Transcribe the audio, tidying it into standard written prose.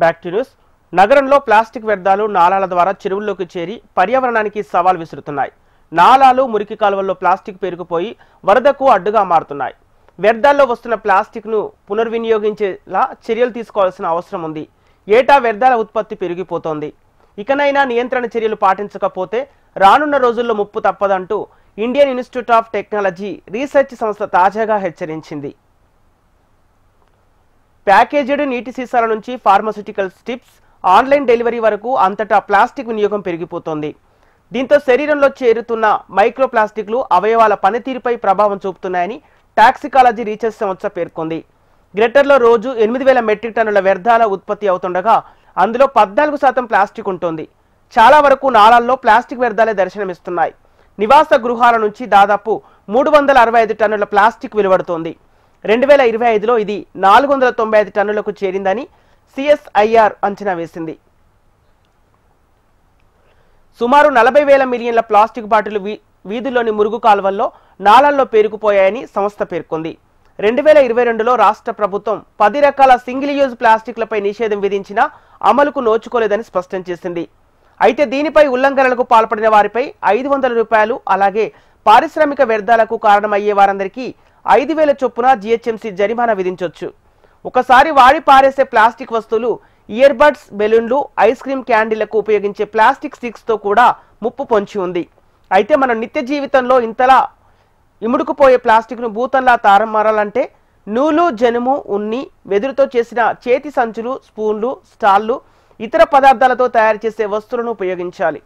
Back to news. నగరంలో plastic వ్యర్థాలు నాలాల ద్వారా చెరువుల్లోకి చేరి పర్యావరణానికి సవాల్ విసురుతున్నాయి. నాలాలు, మురికి కాలువల్లో ప్లాస్టిక్ పేరుకుపోయి వరదకు అడ్డుగా మారుతున్నాయి. వ్యర్థాల్లో వస్తున్న ప్లాస్టిక్ను పునర్వినియోగించేలా చర్యలు తీసుకోవాల్సిన అవసరం ఉంది. ఏటా వ్యర్థాల ఉత్పత్తి పెరిగిపోతోంది. ఇకనైనా నియంత్రణ చర్యలు పాటించకపోతే రానున్న రోజుల్లో ముప్పు తప్పదంటూ Indian institute of technology research సంస్థ తాజాగా హెచ్చరించింది. ప్యాకేజ్డ్ నీటి సీసాల నుంచి ఫార్మాస్యూటికల్ స్టిప్స్, ఆన్లైన్ డెలివరీ వరకు అంతటా ప్లాస్టిక్ వినియోగం పెరిగిపోతోంది. దీంతో శరీరంలో చేరుతున్న మైక్రో ప్లాస్టిక్లు అవయవాల పనితీరుపై ప్రభావం చూపుతున్నాయని టాక్సికాలజీ రీసెర్చ్ సంస్థ పేర్కొంది. గ్రేటర్లో రోజు 8,000 మెట్రిక్ టన్నుల వ్యర్థాల ఉత్పత్తి అవుతుండగా అందులో 14% ప్లాస్టిక్ ఉంటుంది. చాలా వరకు నాలాల్లో ప్లాస్టిక్ వ్యర్థాలే దర్శనమిస్తున్నాయి. నివాస గృహాల నుంచి దాదాపు 365 టన్నుల ప్లాస్టిక్ వెలువడుతోంది. 2025లో ఇది 495 టన్నులకు చేరిందని CSIR అంచనా వేసింది. సుమారు 40,000 మిలియన్ల ప్లాస్టిక్ బాటిల్ వీధుల్లోని మురుగు కాలువల్లో, నాలాల్లో పేరుకుపోయాయని సంస్థ పేర్కొంది. 2022లో రాష్ట్ర ప్రభుత్వం 10 రకాల సింగిల్ యూజ్ ప్లాస్టిక్లపై నిషేధం విధించినా అమలుకు నోచుకోలేదని స్పష్టం చేసింది. అయితే దీనిపై ఉల్లంఘనలకు పాల్పడిన వారిపై 500 రూపాయలు, అలాగే పారిశ్రామిక వ్యర్థాలకు కారణమయ్యే వారందరికీ 5,000 చొప్పున GHMC జరిమానా విధించవచ్చు. ఒకసారి వాడి పారేసే ప్లాస్టిక్ వస్తువులు, ఇయర్ బడ్స్, బెలూన్లు, ఐస్ క్రీమ్ క్యాండీలకు ఉపయోగించే ప్లాస్టిక్ స్టిక్స్తో కూడా ముప్పు పొంచి ఉంది. అయితే మన నిత్య జీవితంలో ఇంతలా ఇముడుకుపోయే ప్లాస్టిక్ను భూతంలా తారుమారాలంటే నూలు, జనుము, ఉన్ని, వెదురుతో చేసిన చేతి సంచులు, స్పూన్లు, స్టాళ్ళు, ఇతర పదార్థాలతో తయారు చేసే వస్తువులను ఉపయోగించాలి.